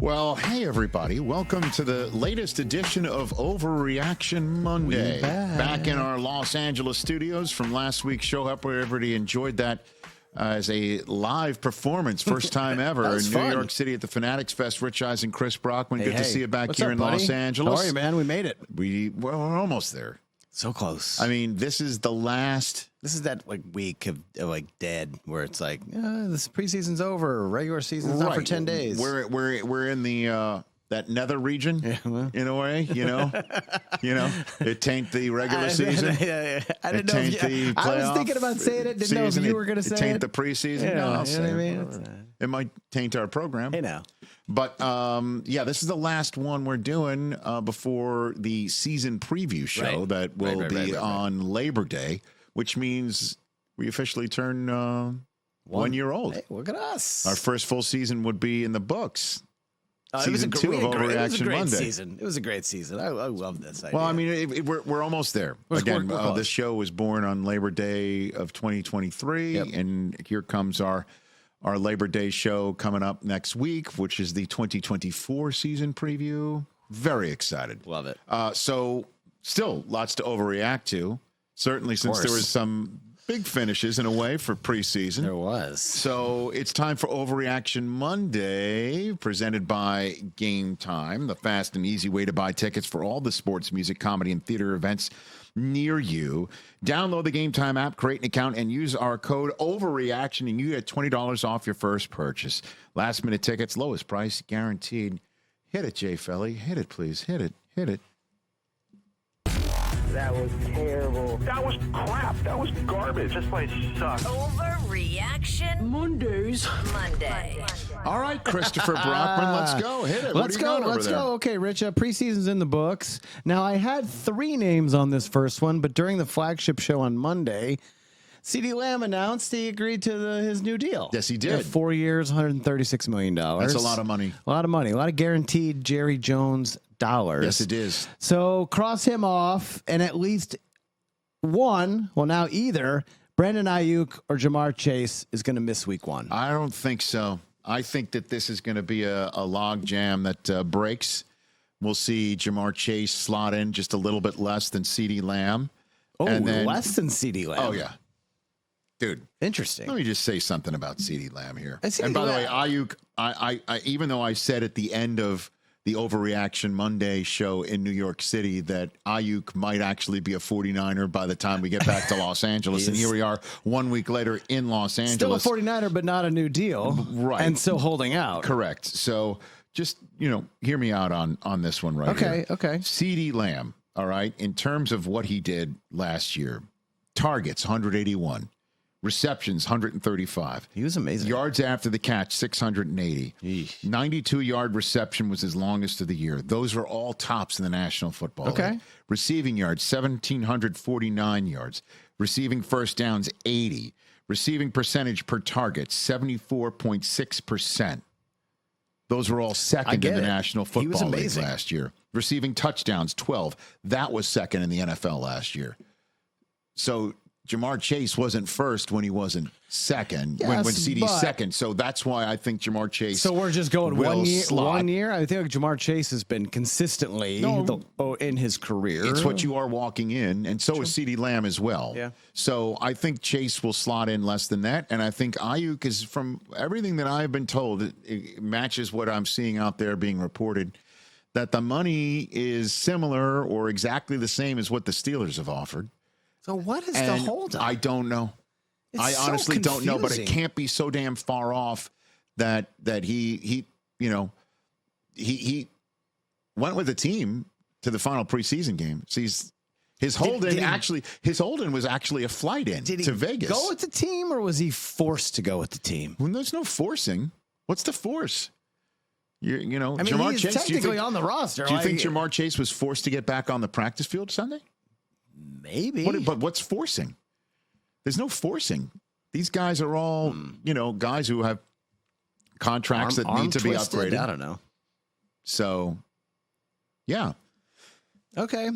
Well, hey, everybody. Welcome to the latest edition of Overreaction Monday. Back in our Los Angeles studios from last week's show. Hope everybody enjoyed that as a live performance. First time ever in New York City at the Fanatics Fest. Rich Eisen, Chris Brockman. Good to see you back here in Los Angeles. How are you, man? We made it. We're almost there. So close. I mean, this is the last. This is that week of dead where it's like this preseason's over, regular season's not for 10 days. We're in the that nether region in a way, you know. It tain't the regular season. I didn't know. I was thinking about saying it. Didn't know if you were going to say it. Taint the preseason. No, I'll say it. It might taint our program. Hey now. But, this is the last one we're doing before the season preview show that will be on Labor Day, which means we officially turn 1 year old. Hey, look at us. Our first full season would be in the books. Season 2 of Overreaction Monday. It was a great season. I love this idea. Well, I mean, we're almost there. Again, this show was born on Labor Day of 2023, and here comes our Labor Day show coming up next week, which is the 2024 season preview. Very excited. Love it. So still lots to overreact to. Certainly since there was some big finishes in a way for preseason. There was. So it's time for Overreaction Monday, presented by Game Time, the fast and easy way to buy tickets for all the sports, music, comedy, and theater events near you. Download the Game Time app, create an account, and use our code OVERREACTION, and you get $20 off your first purchase. Last minute tickets, lowest price guaranteed. Hit it, Jay Felly. Hit it, please. Hit it. Hit it. That was terrible. That was crap. That was garbage. This place sucks. Overreaction Mondays. Monday. All right, Christopher Brockman, let's go. Hit it. Let's go. Okay, Rich, preseason's in the books. Now, I had 3 names on this first one, but during the flagship show on Monday, CeeDee Lamb announced he agreed to his new deal. Yes, he did. 4 years, $136 million. That's a lot of money. A lot of money. A lot of guaranteed Jerry Jones dollars. Yes, it is. So cross him off, and at least one, well, now either Brandon Aiyuk or Jamar Chase is going to miss week 1. I don't think so. I think that this is going to be a log jam that breaks. We'll see Jamar Chase slot in just a little bit less than CeeDee Lamb. Oh, and then, less than CeeDee Lamb. Oh, yeah. Dude. Interesting. Let me just say something about CeeDee Lamb here. And by the way, Aiyuk, I even though I said at the end of the Overreaction Monday show in New York City that Aiyuk might actually be a 49er by the time we get back to Los Angeles. And here we are 1 week later in Los Angeles. Still a 49er, but not a new deal. Right. And still holding out. Correct. So just, hear me out on this one right here. Okay. CeeDee Lamb, all right, in terms of what he did last year, targets, 181. Receptions, 135. He was amazing. Yards after the catch, 680. 92-yard reception was his longest of the year. Those are all tops in the National Football League. Receiving yards, 1,749 yards. Receiving first downs, 80. Receiving percentage per target, 74.6%. Those were all second in the National Football League last year. Receiving touchdowns, 12. That was second in the NFL last year. So Jamar Chase wasn't first when he wasn't second, when CeeDee's second. So that's why I think Jamar Chase. So we're just going 1 year. 1 year. I think Jamar Chase has been consistently in his career. It's what you are walking in, and so is CeeDee Lamb as well. Yeah. So I think Chase will slot in less than that, and I think Aiyuk is, from everything that I've been told, it matches what I'm seeing out there being reported, that the money is similar or exactly the same as what the Steelers have offered. So what is the holdup? I don't know. I honestly don't know, but it can't be so damn far off that he went with the team to the final preseason game. So his hold-in was actually a flight in to Vegas. Go with the team, or was he forced to go with the team? Well, there's no forcing. What's the force? Jamar Chase, technically on the roster. Do you think Jamar Chase was forced to get back on the practice field Sunday? Maybe. But what's forcing? There's no forcing. These guys are all, guys who have contracts that need to be upgraded. I don't know. So, yeah. Okay.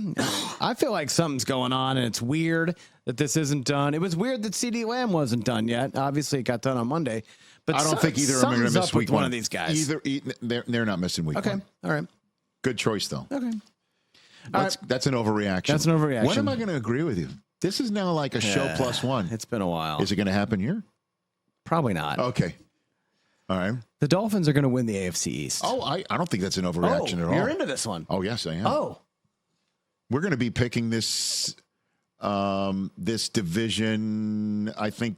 I feel like something's going on, and it's weird that this isn't done. It was weird that CeeDee Lamb wasn't done yet. Obviously, it got done on Monday. But I don't think either of them are going to miss week one of these guys. They're not missing week one. All right. Good choice, though. Okay. That's an overreaction. That's an overreaction. When am I going to agree with you? This is now like a show plus one. It's been a while. Is it going to happen here? Probably not. Okay. All right. The Dolphins are going to win the AFC East. Oh, I don't think that's an overreaction at all. You're into this one. Oh, yes, I am. Oh. We're going to be picking this this division, I think,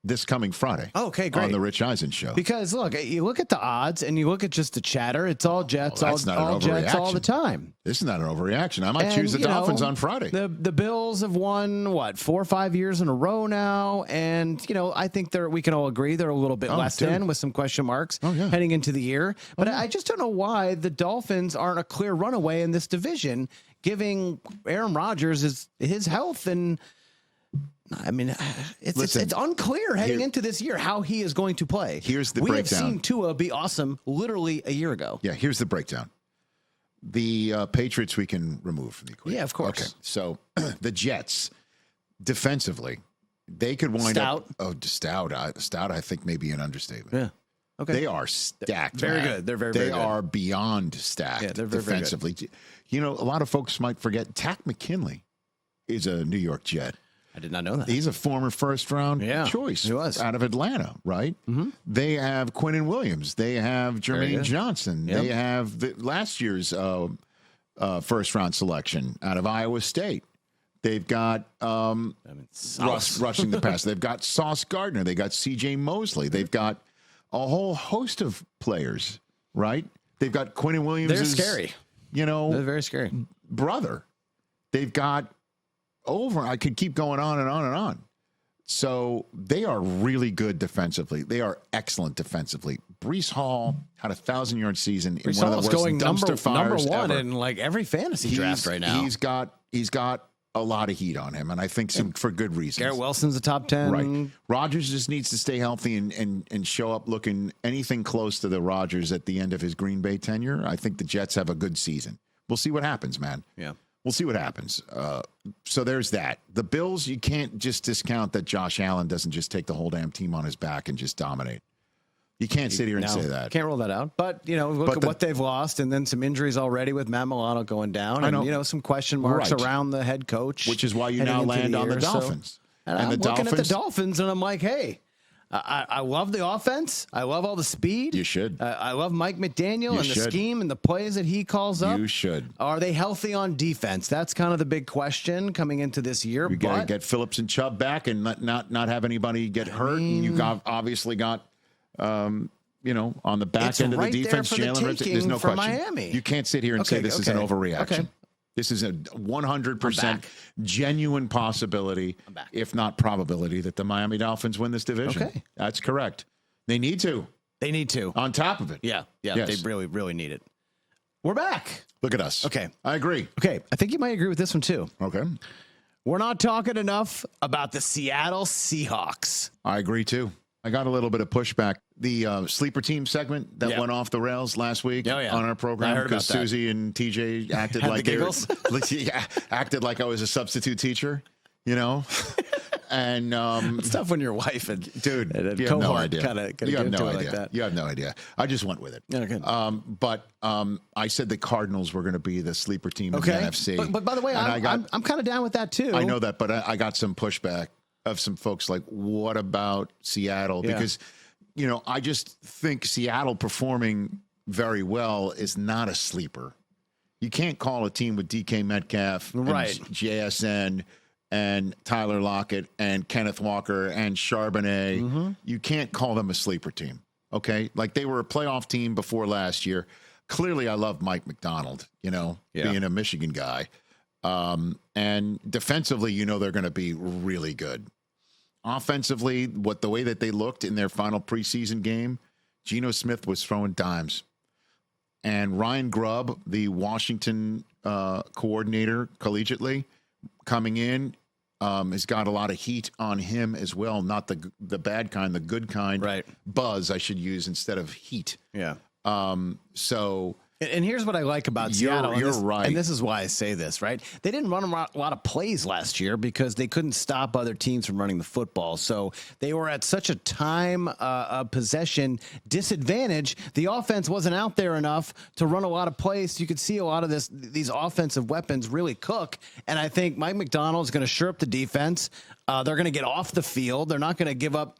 this coming Friday. Okay, great. On the Rich Eisen Show. Because, look, you look at the odds and you look at just the chatter. It's all Jets, all Jets all the time. This is not an overreaction. I might choose the Dolphins on Friday. The Bills have won, 4 or 5 years in a row now. And, I think we can all agree they're a little bit less than with some question marks heading into the year. But I just don't know why the Dolphins aren't a clear runaway in this division, giving Aaron Rodgers his health. And I mean, it's unclear heading into this year how he is going to play. Here's the breakdown. We have seen Tua be awesome literally a year ago. Yeah, here's the breakdown. The Patriots we can remove from the equation. Yeah, of course. Okay, so the Jets, defensively, they could wind up... Oh, stout. Stout, I think, may be an understatement. Yeah. Okay. They are stacked. Very good. They're very good. They are beyond stacked they're defensively. Very good. A lot of folks might forget Tack McKinley is a New York Jet. I did not know that. He's a former first-round choice he was. out of Atlanta, right? Mm-hmm. They have Quinnen Williams. They have Jermaine Johnson. Yep. They have last year's first-round selection out of Iowa State. They've got rushing the pass. They've got Sauce Gardner. They got C.J. Mosley. They've got a whole host of players, right? They've got Quinnen Williams. They're scary. They're very scary. Brother. They've got I could keep going on and on and on. So they are really good defensively. They are excellent defensively. Breece Hall had a 1,000-yard season in one of the worst dumpster fires number one ever. in like every fantasy draft right now. He's got a lot of heat on him, and I think for good reasons. Garrett Wilson's a top 10. Right. Rodgers just needs to stay healthy and show up looking anything close to the Rodgers at the end of his Green Bay tenure. I think the Jets have a good season. We'll see what happens, man. Yeah. We'll see what happens. So there's that. The Bills, you can't just discount that Josh Allen doesn't just take the whole damn team on his back and just dominate. You can't sit here and say that. Can't rule that out. But, look at what they've lost, and then some injuries already with Matt Milano going down. And, some question marks around the head coach. Which is why you now land on the Dolphins. And I'm looking at the Dolphins, and I'm like, hey, I love the offense. I love all the speed. You should. I love Mike McDaniel the scheme and the plays that he calls up. You should. Are they healthy on defense? That's kind of the big question coming into this year. You got to get Phillips and Chubb back and not have anybody get hurt. You obviously got, on the back end of the defense, Jalen Hurts. There's no question. Miami. You can't sit here and say this is an overreaction. Okay. This is a 100% genuine possibility, if not probability, that the Miami Dolphins win this division. Okay. That's correct. They need to. They need to. On top of it. Yeah. Yes. They really, really need it. We're back. Look at us. Okay. I agree. Okay. I think you might agree with this one, too. Okay. We're not talking enough about the Seattle Seahawks. I agree, too. I got a little bit of pushback. The sleeper team segment that went off the rails last week on our program because Susie and TJ acted acted like I was a substitute teacher, and it's tough when your wife and you have no idea. You have no idea. Like that. You have no idea. I just went with it. Okay. But I said the Cardinals were going to be the sleeper team in the NFC. But by the way, I'm kind of down with that too. I know that, but I got some pushback of some folks like, what about Seattle? Because, I just think Seattle performing very well is not a sleeper. You can't call a team with DK Metcalf, and JSN, and Tyler Lockett, and Kenneth Walker, and Charbonnet. Mm-hmm. You can't call them a sleeper team, okay? Like, they were a playoff team before last year. Clearly, I love Mike McDonald, being a Michigan guy. And defensively, they're going to be really good. Offensively, the way that they looked in their final preseason game, Geno Smith was throwing dimes. And Ryan Grubb, the Washington coordinator collegiately, coming in, has got a lot of heat on him as well. Not the bad kind, the good kind. Right. Buzz, I should use instead of heat. Yeah. So And here's what I like about Seattle. You're right. And this is why I say this, right? They didn't run a lot of plays last year because they couldn't stop other teams from running the football. So they were at such a time possession disadvantage. The offense wasn't out there enough to run a lot of plays. You could see a lot of these offensive weapons really cook. And I think Mike Macdonald's going to shore up the defense. They're going to get off the field. They're not going to give up,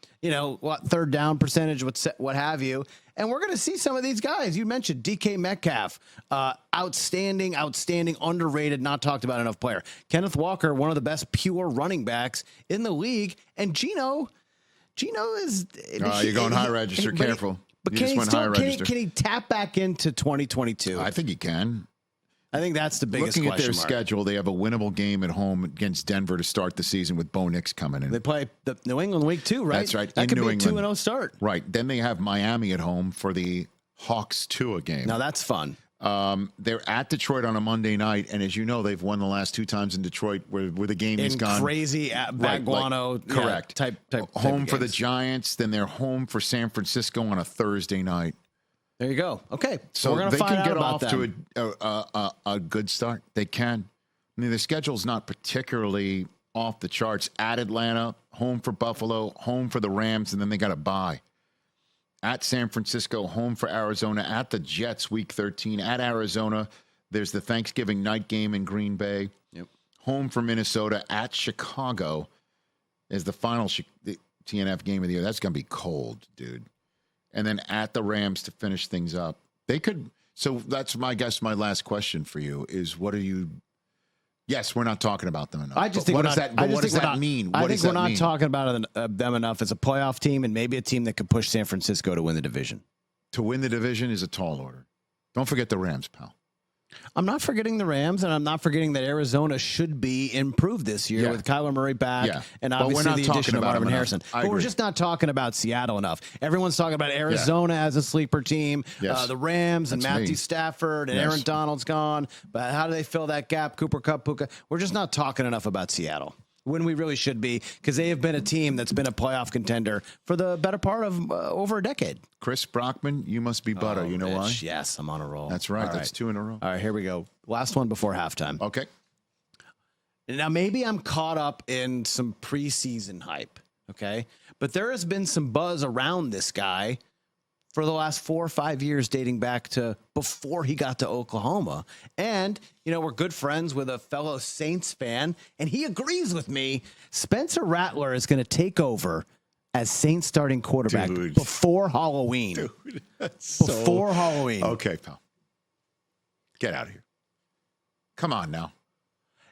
third down percentage, what have you. And we're going to see some of these guys. You mentioned DK Metcalf, outstanding, underrated, not talked about enough player. Kenneth Walker, one of the best pure running backs in the league. And Gino is... you're going high register, careful. But can he tap back into 2022? I think he can. I think that's the biggest Looking question at their mark. schedule, they have a winnable game at home against Denver to start the season with Bo Nix coming in. They play the New England week 2, right? That's right. That could New be a England. 2-0 start. Right. Then they have Miami at home for the Hawks-Tua game. Now that's fun. They're at Detroit on a Monday night, and as you know, they've won the last 2 times in Detroit where the game has gone crazy Baguano correct type home for the games. Giants. Then they're home for San Francisco on a Thursday night. There you go. Okay, So we're gonna they find can out get about off them. to a good start. They can. I mean, their schedule's not particularly off the charts. At Atlanta, home for Buffalo, home for the Rams, and then they got a bye. At San Francisco, home for Arizona. At the Jets, Week 13. At Arizona, there's the Thanksgiving night game in Green Bay. Yep. Home for Minnesota. At Chicago is the final the TNF game of the year. That's going to be cold, dude. And then at the Rams to finish things up. They could. So that's my guess. My last question for you is: what are you? Yes, we're not talking about them enough. I just But think what we're does not. that? I just What does think we're that not- mean? I What think does we're that not mean? talking about them enough as a playoff team and maybe a team that could push San Francisco to win the division. To win the division is a tall order. Don't forget the Rams, pal. I'm not forgetting the Rams, and I'm not forgetting that Arizona should be improved this year with Kyler Murray back, and But we're obviously not the talking addition of about Marvin them enough. Harrison. I But we're agree. just not talking about Seattle enough. Everyone's talking about Arizona as a sleeper team, Yes. the Rams and That's Matthew me. Stafford and Yes. Aaron Donald's gone. But how do they fill that gap? Cooper Kupp, Puka. We're just not talking enough about Seattle when we really should be, because they have been a team that's been a playoff contender for the better part of over a decade. Chris Brockman, you must be butter. You know why? Rich, yes, I'm on a roll. That's right. All That's 2 in a row. All right, here we go. Last one before halftime. Okay. Now, maybe I'm caught up in some preseason hype, okay? But there has been some buzz around this guy for the last 4 or 5 years, dating back to before he got to Oklahoma. And, we're good friends with a fellow Saints fan, and he agrees with me. Spencer Rattler is going to take over as Saints starting quarterback Dude. before Halloween. Dude, Before Halloween. Okay, pal. Get out of here. Come on now.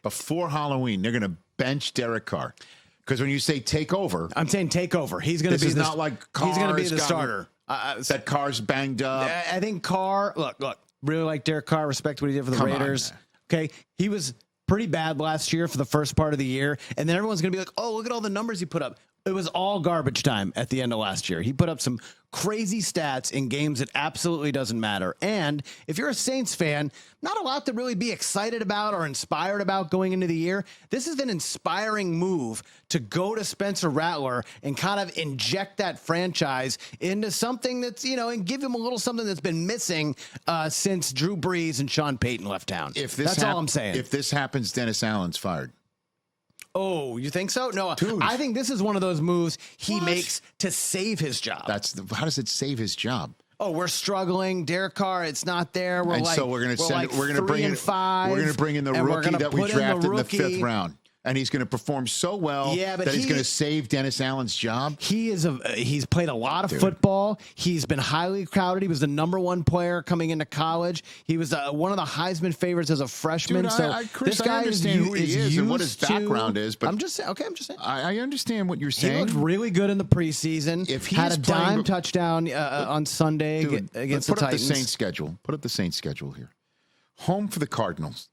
Before Halloween, they're going to bench Derek Carr. Because when you say take over, I'm saying take over. He's going to be this is not like he's going to be Carr's the got- starter. that Carr's banged up. I think Carr, look, really like Derek Carr, respect what he did for the Come on, Raiders. man. Okay. He was pretty bad last year for the first part of the year. And then everyone's going to be like, oh, look at all the numbers he put up. It was all garbage time at the end of last year. He put up some crazy stats in games that absolutely doesn't matter. And if you're a Saints fan, not a lot to really be excited about or inspired about going into the year. This is an inspiring move to go to Spencer Rattler and kind of inject that franchise into something that's, and give him a little something that's been missing since Drew Brees and Sean Payton left town. That's all I'm saying. If this happens, Dennis Allen's fired. Oh, you think so? No, Dude. I think this is one of those moves he What? makes to save his job. How does it save his job? Oh, we're struggling. Derek Carr, it's not there. We're And like, so we're going to bring in 3-5. We're going to bring in the and we're rookie gonna that we put in the drafted in the rookie. 5th round. And he's going to perform so well Yeah, but that he's going to save Dennis Allen's job. He's played a lot of football. He's been highly touted. He was the #1 player coming into college. He was one of the Heisman favorites as a freshman. Dude, so Chris, this guy I understand is, who he is and what his used to- background is, but I'm just saying. Okay, I'm just saying. I understand what you're He saying. looked really good in the preseason. If he had is a dime playing- touchdown on Sunday Dude, against put the up Titans. the Saints schedule. Put up the Saints schedule here. Home for the Cardinals.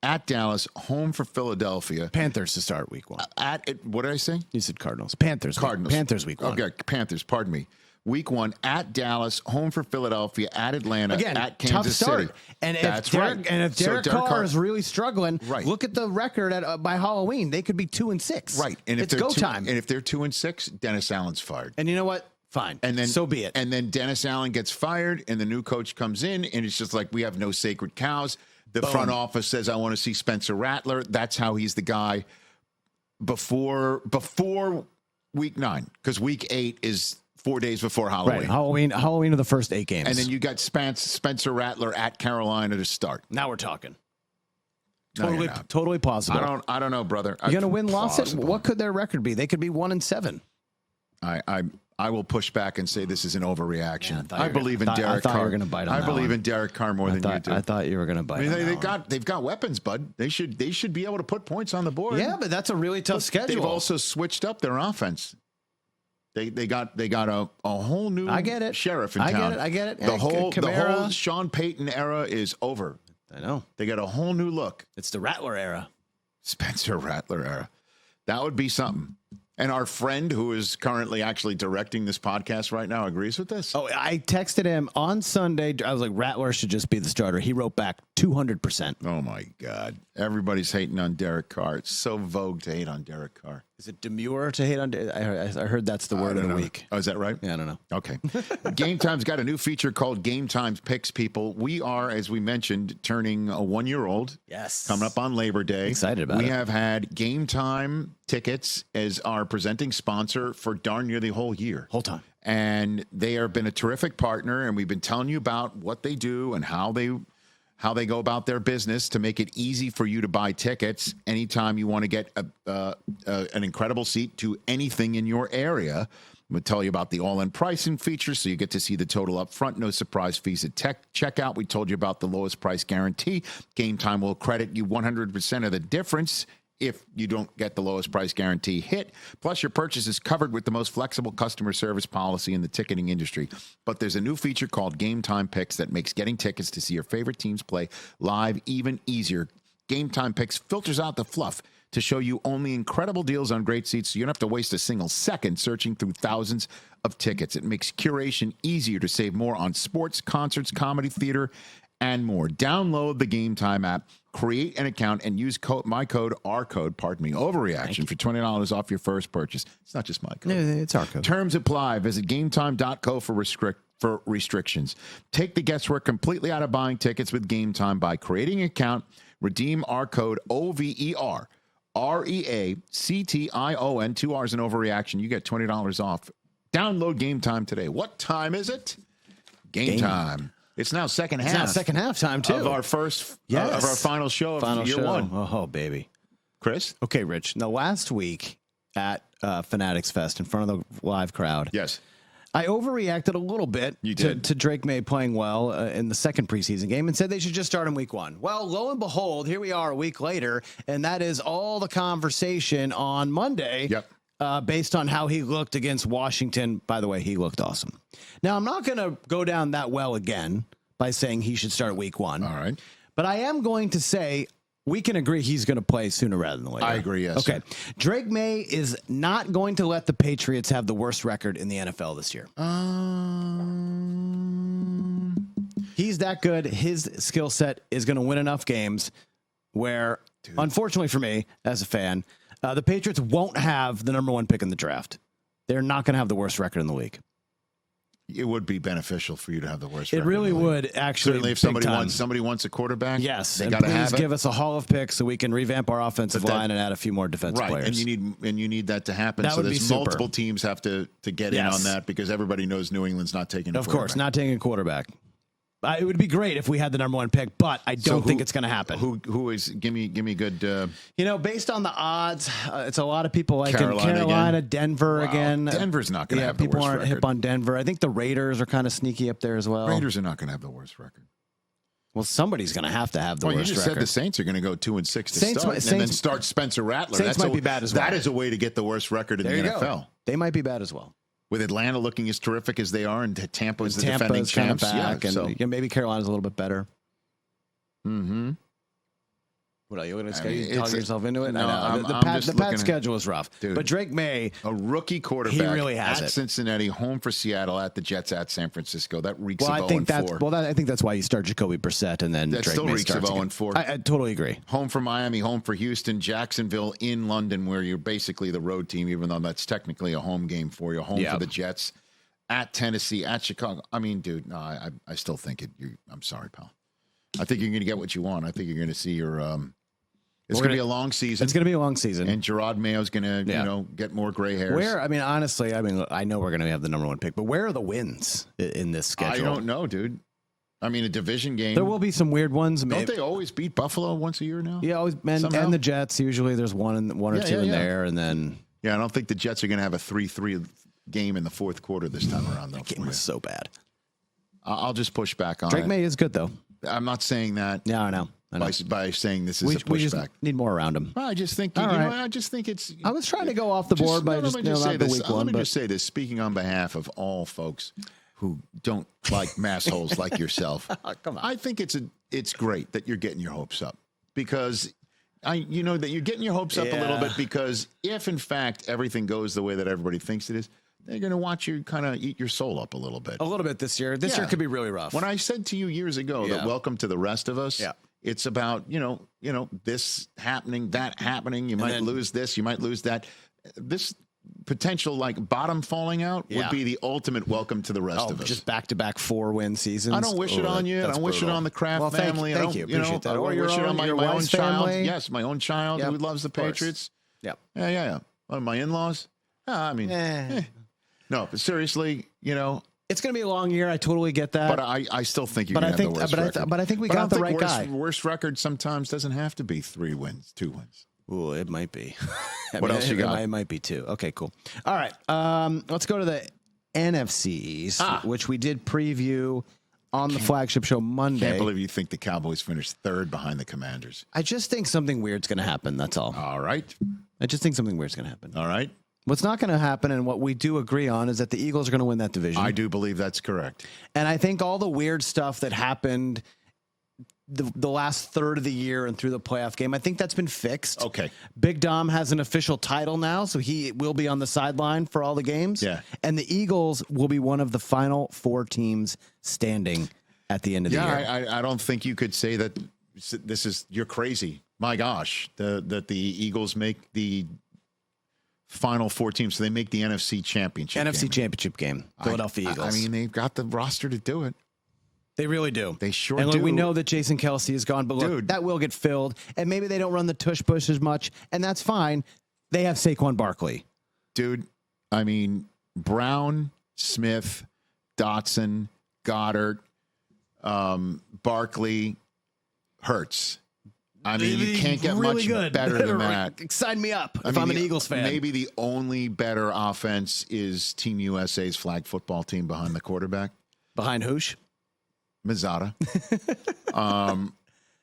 At Dallas. Home for Philadelphia. Panthers to start week 1. What did I say? You said Cardinals. Panthers. Panthers week 1. Okay, Panthers. Pardon me. Week 1 at Dallas, home for Philadelphia, at Atlanta, Again, at tough Kansas start. City. And if That's Derek, right. and if So Derek Carr is really struggling, Right. look at the record by Halloween. They could be 2-6. Right. And if it's they're go time. And if they're 2-6, Dennis Allen's fired. And you know what? Fine. And then so be it. And then Dennis Allen gets fired, and the new coach comes in, and it's just like, we have no sacred cows. The front office says, I want to see Spencer Rattler. That's how he's the guy before week 9, because week 8 is 4 days before Halloween. Right. Halloween are the first 8 games. And then you got Spencer Rattler at Carolina to start. Now we're talking. No, Totally possible. I don't know, brother. You're going to win, loss it? What could their record be? They could be 1-7. I will push back and say this is an overreaction. Yeah, I believe in Derek Carr. I thought you were going to bite on I that believe one. in Derek Carr more than you do. I thought you were going to bite. They've got weapons, bud. They should be able to put points on the board. Yeah, but that's a really tough schedule. They've also switched up their offense. They got a whole new sheriff in town. I get it. The whole Sean Payton era is over. I know. They got a whole new look. It's the Rattler era. Spencer Rattler era. That would be something. And our friend who is currently actually directing this podcast right now agrees with this. Oh, I texted him on Sunday. I was like, Rattler should just be the starter. He wrote back 200%. Oh, my God. Everybody's hating on Derek Carr. It's so vogue to hate on Derek Carr. Is it demure to hate on? I heard that's the word of the week. Oh, is that right? Yeah, I don't know. Okay. Game Time's got a new feature called Game Time's Picks, people. We are, as we mentioned, turning a 1-year-old. Yes. Coming up on Labor Day. Excited about it. We have had Game Time tickets as our presenting sponsor for darn near the whole year. Whole time. And they have been a terrific partner, and we've been telling you about what they do and how they go about their business to make it easy for you to buy tickets anytime you want to get an incredible seat to anything in your area. We'll tell you about the all-in pricing feature, so you get to see the total up front, no surprise fees at checkout. We told you about the lowest price guarantee. Game Time will credit you 100% of the difference if you don't get the lowest price guarantee hit. Plus, your purchase is covered with the most flexible customer service policy in the ticketing industry. But there's a new feature called Game Time Picks that makes getting tickets to see your favorite teams play live even easier. Game Time Picks filters out the fluff to show you only incredible deals on great seats, so you don't have to waste a single second searching through thousands of tickets. It makes curation easier to save more on sports, concerts, comedy, theater, and more. Download the Game Time app, create an account, and use our code, Overreaction, for $20 off your first purchase. It's not just my code. It's our code. Terms apply. Visit GameTime.co for restrictions. Take the guesswork completely out of buying tickets with Game Time by creating an account. Redeem our code OVER. REACTION, 2 R's in Overreaction. You get $20 off. Download Game Time today. What time is it? Game time. It's now second half. It's now second half time, too. Of our first, of our final show of year one. Oh, baby. Chris? Okay, Rich. Now, last week at Fanatics Fest in front of the live crowd. Yes. I overreacted a little bit to Drake Maye playing well in the second preseason game and said they should just start in week 1. Well, lo and behold, here we are a week later, and that is all the conversation on Monday. Yep. Based on how he looked against Washington. By the way, he looked awesome. Now, I'm not going to go down that well again by saying he should start week 1. All right. But I am going to say we can agree he's going to play sooner rather than later. I agree, yes. Okay. Drake Maye is not going to let the Patriots have the worst record in the NFL this year. He's that good. His skill set is going to win enough games where, unfortunately for me as a fan, the Patriots won't have the number 1 pick in the draft. They're not going to have the worst record in the league. It would be beneficial for you to have the worst It record really in the league. would, actually. Certainly, if somebody wants a quarterback, yes, they and got to please have it. give us a haul of picks so we can revamp our offensive line and add a few more defensive players. And you need that to happen. That so would be there's super. multiple teams have to get in on that because everybody knows New England's not taking a quarterback. Of course, not taking a quarterback. It would be great if we had the number 1 pick, but I don't think it's going to happen. Who is? Give me good. Based on the odds, it's a lot of people like Carolina again. Denver again. Denver's not going to have the worst record. People aren't hip on Denver. I think the Raiders are kind of sneaky up there as well. Raiders are not going to have the worst record. Well, somebody's going to have the worst record. You just said the Saints are going to go 2-6 to start, and then start Spencer Rattler. Saints might be bad as well. That is a way to get the worst record in the NFL. They might be bad as well. With Atlanta looking as terrific as they are, and Tampa is the defending champs. Back, and maybe Carolina's a little bit better. Mm-hmm. What are you going to talk yourself into it? No, the Pat schedule is rough. Dude, but Drake Maye, a rookie quarterback, he really has at Cincinnati, home for Seattle, at the Jets, at San Francisco. That reeks of 0-4. I think that's why you start Jacoby Brissett and then that Drake still Maye reeks of 0-4. I totally agree. Home for Miami, home for Houston, Jacksonville, in London, where you're basically the road team, even though that's technically a home game for you. Home for the Jets. at Tennessee, at Chicago. I mean, dude, no, I still think it. I'm sorry, pal. I think you're going to get what you want. I think you're going to see your. It's going to be a long season. It's going to be a long season, and Gerard Mayo's going to, get more gray hairs. Honestly, I know we're going to have the number one pick, but where are the wins in this schedule? I don't know, dude. I mean, a division game. There will be some weird ones. Don't they always beat Buffalo once a year now? Yeah, always. And the Jets. Usually, there's one or two in there, and then. Yeah, I don't think the Jets are going to have a 3-3 game in the fourth quarter this time around. Though, that game was so bad. I'll just push back on Drake Maye is good though. I'm not saying that. Yeah, I know. By saying this is a pushback. We just need more around him. Well, I just think I just think it's. I was trying to go off the board by just say this. Let me just say this. Speaking on behalf of all folks who don't like mass holes like yourself, come on. I think it's great that you're getting your hopes up because that you're getting your hopes up a little bit because if in fact everything goes the way that everybody thinks it is, they're going to watch you kind of eat your soul up a little bit. A little bit this year. This year could be really rough. When I said to you years ago that welcome to the rest of us. Yeah. It's about, this happening, that happening. You might lose this, you might lose that. This potential bottom falling out would be the ultimate welcome to the rest of us. Just back-to-back 4-win seasons. I don't wish it on you. I don't wish it on the Kraft family. Thank you. Appreciate that. Or wish it on my own child. Yes, my own child who loves the Patriots. Yep. Yeah. My in-laws. No, but seriously, it's going to be a long year. I totally get that. But I still think you're going to have the worst record. But I think we got the right guy. Worst record sometimes doesn't have to be 3 wins, 2 wins. Ooh, it might be. What else you got? It might be 2. Okay, cool. All right. Let's go to the NFC East, which we did preview on the flagship show Monday. Can't believe you think the Cowboys finished 3rd behind the Commanders. I just think something weird's going to happen. That's all. All right. I just think something weird's going to happen. All right. What's not going to happen, and what we do agree on, is that the Eagles are going to win that division. I do believe that's correct. And I think all the weird stuff that happened the last third of the year and through the playoff game, I think that's been fixed. Okay. Big Dom has an official title now, so he will be on the sideline for all the games. Yeah. And the Eagles will be one of the final 4 teams standing at the end of the year. Yeah, I don't think you could say that you're crazy. My gosh, that the Eagles make the final 4 teams, so they make the NFC Championship game. Philadelphia Eagles. I mean, they've got the roster to do it. They really do. They sure do. And we know that Jason Kelsey is gone, but look, that will get filled, and maybe they don't run the tush push as much, and that's fine. They have Saquon Barkley. Dude, I mean, Brown, Smith, Dotson, Goddard, Barkley, Hurts. I mean, you can't get really much better than that. Sign me up if I'm an Eagles fan. Maybe the only better offense is Team USA's flag football team behind the quarterback. Behind Hoosh? Mazzata.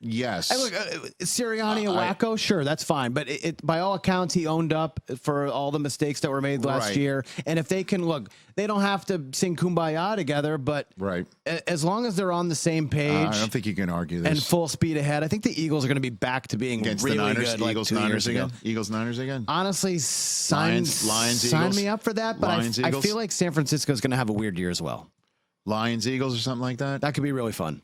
Yes. Hey, look, Sirianni and Wacko, sure, that's fine. But by all accounts, he owned up for all the mistakes that were made last year. And if they can, look, they don't have to sing Kumbaya together, but as long as they're on the same page. I don't think you can argue this. And full speed ahead, I think the Eagles are going to be back to being against really the Niners, good. Eagles, like 2 Niners years again. ago. Eagles, Niners again. Honestly, sign me up for that. But I feel like San Francisco is going to have a weird year as well. Lions, Eagles, or something like that. That could be really fun.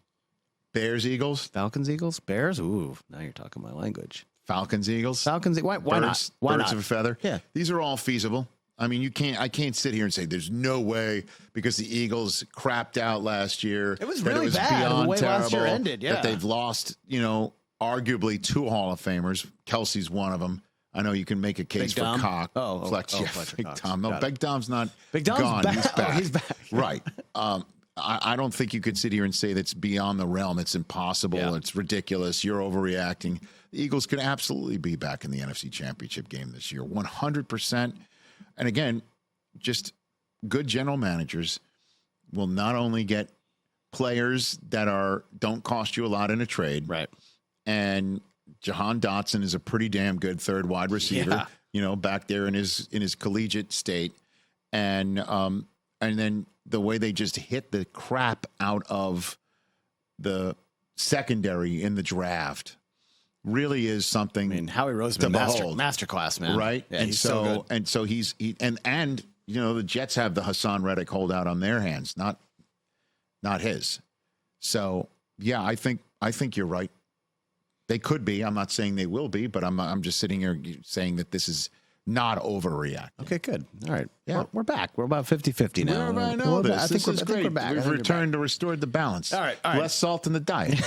Bears, Eagles, Falcons, Eagles, Bears. Ooh, now you're talking my language. Falcons, Eagles, Falcons. Why not? Why birds not? of a feather. Yeah, these are all feasible. I mean, I can't sit here and say there's no way because the Eagles crapped out last year. It was really bad the way last year ended. Yeah, that they've lost. Arguably 2 Hall of Famers. Kelsey's one of them. I know you can make a case for Cock. Big Tom. No, Big Dom's not. Big Dom's gone. Back. He's back. He's back. Right. I don't think you could sit here and say that's beyond the realm. It's impossible. Yeah. It's ridiculous. You're overreacting. The Eagles could absolutely be back in the NFC Championship game this year, 100%. And again, just good general managers will not only get players that don't cost you a lot in a trade, right? And Jahan Dotson is a pretty damn good 3rd wide receiver, back there in his collegiate state, and then the way they just hit the crap out of the secondary in the draft really is something. I mean, Howie Roseman, masterclass, man. Right. Yeah, and so the Jets have the Hassan Reddick holdout on their hands, not his. So yeah, I think you're right. They could be. I'm not saying they will be, but I'm just sitting here saying that this is not overreact. Okay, good. All right. Yeah. We're back. We're about 50-50 now. I know this. I think This is great. we're back. We've returned to restored the balance. All right. Less salt in the diet.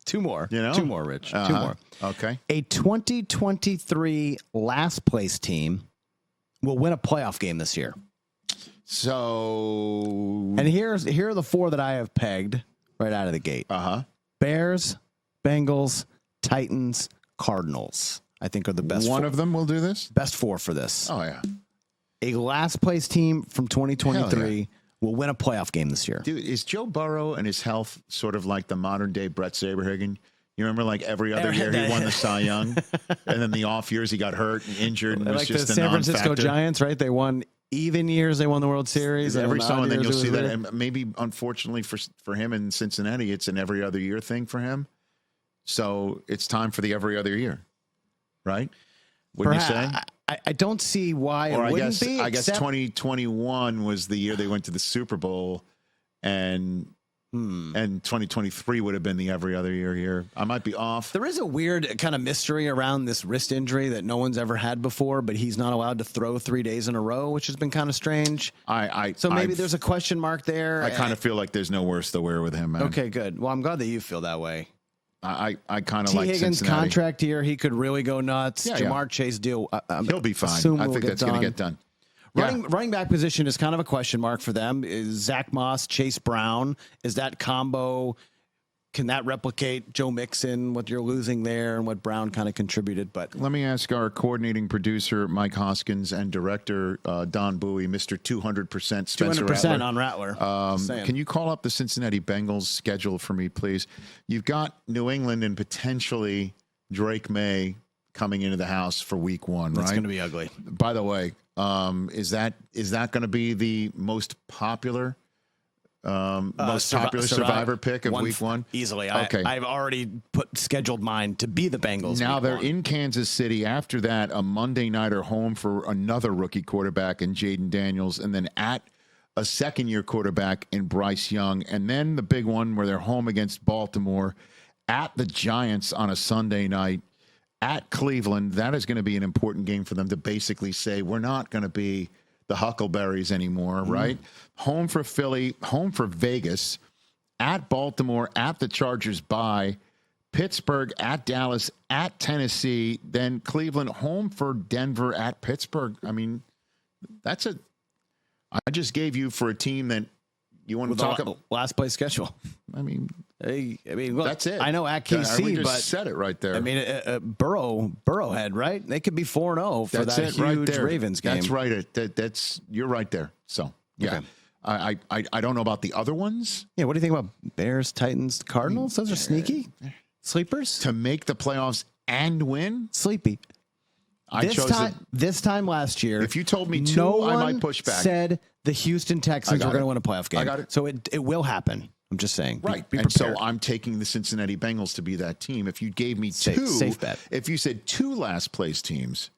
Two more. You know? Two more, Rich. Two more. Okay. A 2023 last place team will win a playoff game this year. So, And here are the four that I have pegged right out of the gate. Bears, Bengals, Titans, Cardinals. I think are the best. One of them will do this? Best four for this. Oh, yeah. A last place team from 2023 will win a playoff game this year. Dude, is Joe Burrow and his health sort of like the modern day Brett Saberhagen? You remember, like every other year he won the Cy Young, and then the off years he got hurt and injured and was like just the a San Francisco non-factor. Giants, right? They won even years. They won the World Series. Every and so and then you'll see that. weird. And maybe, unfortunately for him in Cincinnati, it's an every other year thing for him. So it's time for the every other year, right? Wouldn't you say? I don't see why Or it I wouldn't guess be. I guess except- 2021 was the year they went to the Super Bowl, and 2023 would have been the every other year here. I might be off. There is a weird kind of mystery around this wrist injury that no one's ever had before, but he's not allowed to throw 3 days in a row, which has been kind of strange. So maybe there's a question mark there. I kind of feel like there's no worse to wear with him, man. Okay, good. Well, I'm glad that you feel that way. I kind of T. like Higgins' Cincinnati. contract here, he could really go nuts. Yeah, Jamar Chase deal. He'll be fine. I think that's going to get done. Running back position is kind of a question mark for them. Is Zach Moss, Chase Brown? Is that combo? Can that replicate Joe Mixon, what you're losing there and what Brown kind of contributed? But let me ask our coordinating producer, Mike Hoskins, and director, Don Bowie, Mr. 200%, Spencer 200% on Rattler. Can you call up the Cincinnati Bengals schedule for me, please? You've got New England and potentially Drake Maye coming into the house for week 1, right? It's going to be ugly. By the way, is that going to be the most popular survivor pick of week 1? Easily. Okay. I've already scheduled mine to be the Bengals. Now they're 1. in Kansas City. After that, a Monday nighter home for another rookie quarterback in Jaden Daniels, and then at a second-year quarterback in Bryce Young, and then the big one where they're home against Baltimore, at the Giants on a Sunday night, at Cleveland. That is going to be an important game for them to basically say, we're not going to be the Huckleberries anymore, right? Home for Philly, home for Vegas, at Baltimore, at the Chargers bye, Pittsburgh, at Dallas, at Tennessee, then Cleveland, home for Denver, at Pittsburgh. I mean, I just gave you for a team that you want to talk about. Last place schedule. I mean, look, that's it. I know at KC, we just but said it right there. I mean, Burrowhead, right? They could be 4-0 for That's that it huge right there. Ravens game. That's right. You're right there. So yeah, Okay. I don't know about the other ones. Yeah, what do you think about Bears, Titans, Cardinals? Those are sneaky sleepers To make the playoffs and win. Sleepy. This time last year, If you told me two, I might push back. Said the Houston Texans I were got going to it. win a playoff game. I got it. So it will happen. I'm just saying. Right. Be And so prepared. I'm taking the Cincinnati Bengals to be that team. If you gave me two, safe bet. If you said 2 last place teams,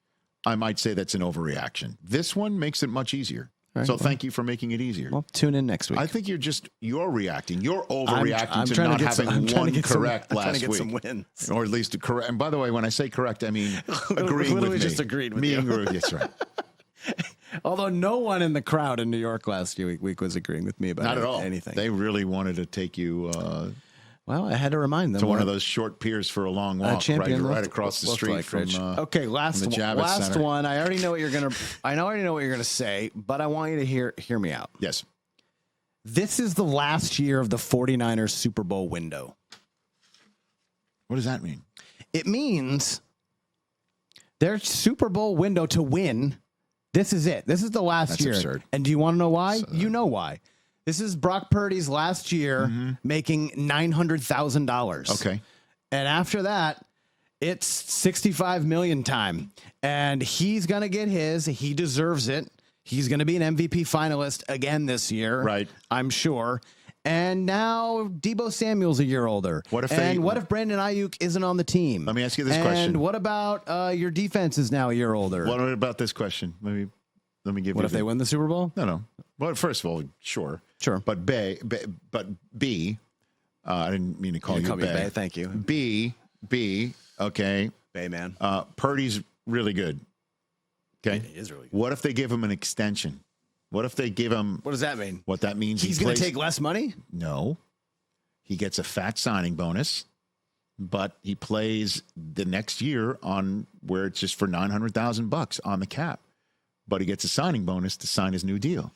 I might say that's an overreaction. This one makes it much easier. Right, so thank you for making it easier. Well, tune in next week. I think you're reacting. You're overreacting I'm to trying not to get having some, one correct I'm trying last to get week. some wins. Or at least correct. And by the way, when I say correct, I mean agreeing Literally with me. just agreed with you. Agreed. That's right. Although no one in the crowd in New York last week was agreeing with me about Not at all. anything. They really wanted to take you Well, I had to remind them. to one of those short piers for a long walk, champion right looked- across the looked street like from. Rich. Okay, last from the Javits Center. one. I already know what you're gonna. I already know what you're gonna say, but I want you to hear me out. Yes. This is the last year of the 49ers Super Bowl window. What does that mean? It means their Super Bowl window to win. This is it. This is the last That's year. absurd. And do you want to know why? You know why. This is Brock Purdy's last year making $900,000. Okay. And after that, it's 65 million time. And he's going to get his. He deserves it. He's going to be an MVP finalist again this year. Right. I'm sure. And now Deebo Samuel's a year older. What if Brandon Aiyuk isn't on the team? Let me ask you this question. And what about your defense is now a year older? What about this question? Let me give you. What if they win the Super Bowl? No. Well, first of all, sure. But B, I didn't mean to call you Bay. Bay. Thank you. B, okay. Bay man. Purdy's really good. Okay. He is really good. What if they give him an extension? What if they give him? What does that mean? What that means? He's going to take less money? No. He gets a fat signing bonus, but he plays the next year on where it's just for $900,000 on the cap. But he gets a signing bonus to sign his new deal.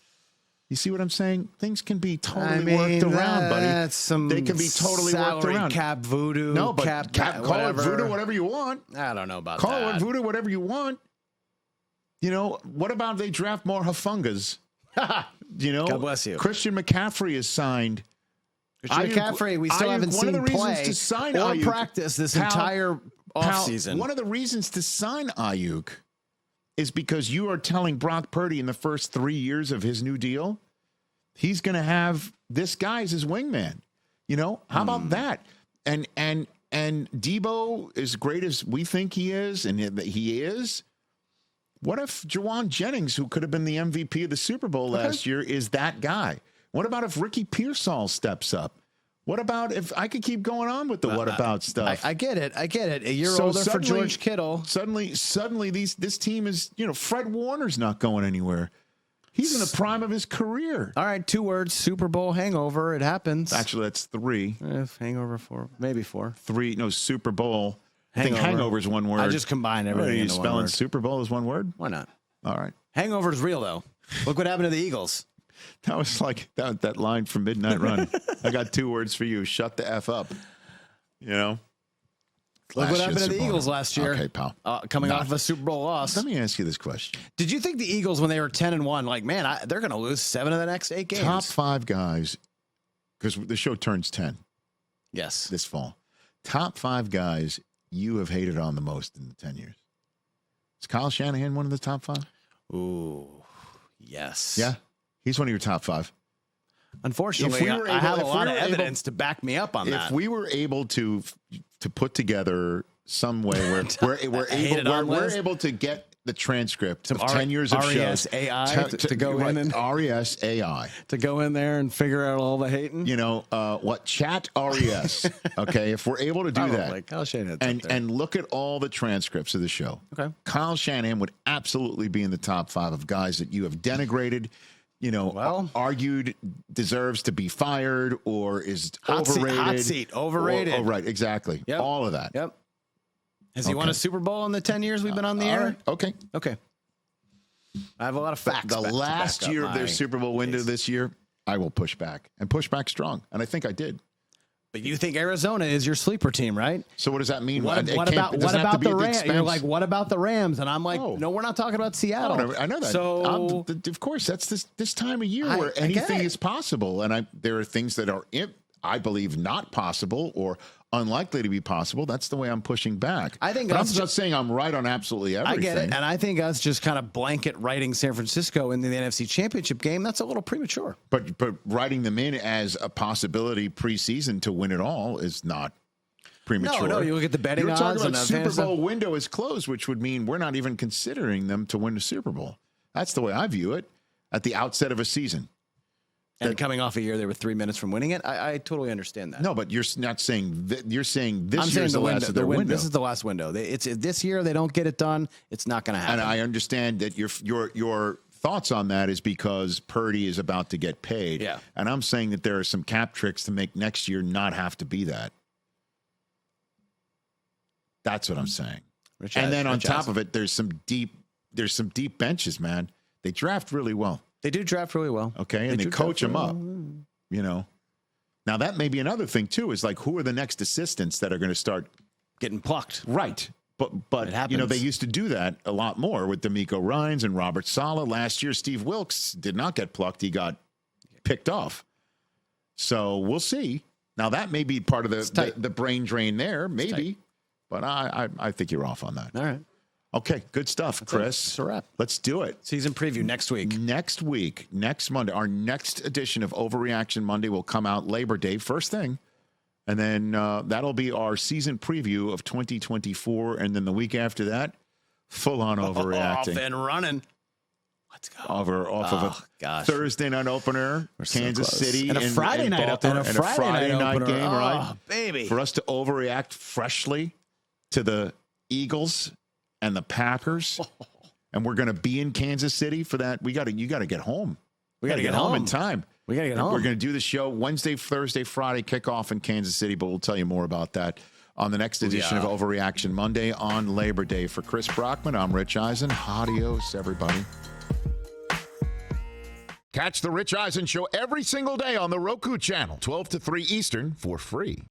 You see what I'm saying? Things can be totally worked around, buddy. They can be totally worked around. Cap voodoo. No, but cap call it voodoo whatever you want. I don't know about Call that. it voodoo whatever you want. You know, what about they draft more Hafungas? You know, God bless you. Christian McCaffrey is signed. Christian McCaffrey, we still haven't seen play to sign or Aiyuk, practice this entire offseason. One of the reasons to sign Aiyuk is because you are telling Brock Purdy in the first 3 years of his new deal, he's going to have this guy as his wingman. You know, how about that? And Debo, as great as we think he is, and he is, what if Juwan Jennings, who could have been the MVP of the Super Bowl last year, is that guy? What about if Ricky Pearsall steps up? What about if I could keep going on with the what about stuff? I get it. A year older for George Kittle. Suddenly, this team is, Fred Warner's not going anywhere. He's in the prime of his career. All right, 2 words: Super Bowl hangover. It happens. Actually, that's 3. Hangover 4, maybe 4. 3. No, Super Bowl. Hangover. I think hangover is one word. I just combine everything. Are you into one spelling word. Super Bowl as one word? Why not? All right. Hangover is real though. Look what happened to the Eagles. That was like that line from Midnight Run. I got 2 words for you. Shut the F up. You know? Look what happened to the Eagles last year. Okay, pal. Coming off of a Super Bowl loss. Let me ask you this question. Did you think the Eagles, when they were 10-1, like, man, they're going to lose 7 of the next 8 games? Top 5 guys, because the show turns 10. Yes. This fall. Top 5 guys you have hated on the most in the 10 years. Is Kyle Shanahan one of the top 5? Ooh, yes. Yeah? He's one of your top 5. Unfortunately, I have a lot of evidence to back me up on that. If we were able to put together some way where we're able to get the transcript of 10 years of shows. RESAI to go in and RESAI. To go in there and figure out all the hating. You know, chat RES. Okay, if we're able to do that. Like Kyle Shanahan and look at all the transcripts of the show. Okay. Kyle Shanahan would absolutely be in the top 5 of guys that you have denigrated, argued deserves to be fired or is overrated. Hot seat, overrated. Right, exactly. Yep. All of that. Yep. Has he won a Super Bowl in the 10 years we've been on the air? Right. Okay. I have a lot of facts. The last year of their Super Bowl window this year, I will push back and push back strong. And I think I did. But you think Arizona is your sleeper team, right? So what does that mean? What about the Rams? You're like, what about the Rams? And I'm like, no, we're not talking about Seattle. I know that. So of course, that's this time of year where anything is possible. And there are things that are, I believe, not possible or unlikely to be possible. That's the way I'm pushing back. I think but I'm just saying I'm right on absolutely everything. I get it. And I think us just kind of blanket writing San Francisco into the NFC Championship game, that's a little premature. But writing them in as a possibility preseason to win it all is not premature. No, you look at the betting odds. You're talking about Super Bowl window is closed, which would mean we're not even considering them to win the Super Bowl. That's the way I view it at the outset of a season. And coming off a year, they were 3 minutes from winning it. I totally understand that. No, but you're not saying that. You're saying this year is the last of their window. This is the last window. It's this year. They don't get it done. It's not going to happen. And I understand that your thoughts on that is because Purdy is about to get paid. Yeah. And I'm saying that there are some cap tricks to make next year not have to be that. That's what I'm saying. And then on top of it, there's some deep benches, man. They draft really well. They do draft really well. Okay, and they coach them up, Now, that may be another thing, too, is like, who are the next assistants that are going to start getting plucked? Right. But they used to do that a lot more with D'Amico Ryans and Robert Saleh. Last year, Steve Wilkes did not get plucked. He got picked off. So we'll see. Now, that may be part of the brain drain there, maybe. But I think you're off on that. All right. Okay, good stuff, Chris. It's a wrap. Let's do it. Season preview next week. Next Monday. Our next edition of Overreaction Monday will come out Labor Day, first thing. And then that'll be our season preview of 2024. And then the week after that, full-on overreacting. Off and running. Let's go. Off of a Thursday night opener, Kansas City. And a Friday night opener. And a Friday night game, right? Oh, baby. For us to overreact freshly to the Eagles and the Packers and we're going to be in Kansas City for that. You got to get home. We got to get home in time. We got to get home. We're going to do the show Wednesday, Thursday, Friday, kickoff in Kansas City, but we'll tell you more about that on the next edition of Overreaction Monday on Labor Day. For Chris Brockman, I'm Rich Eisen. Adios, everybody. Catch the Rich Eisen Show every single day on the Roku channel, 12 to 3 Eastern, for free.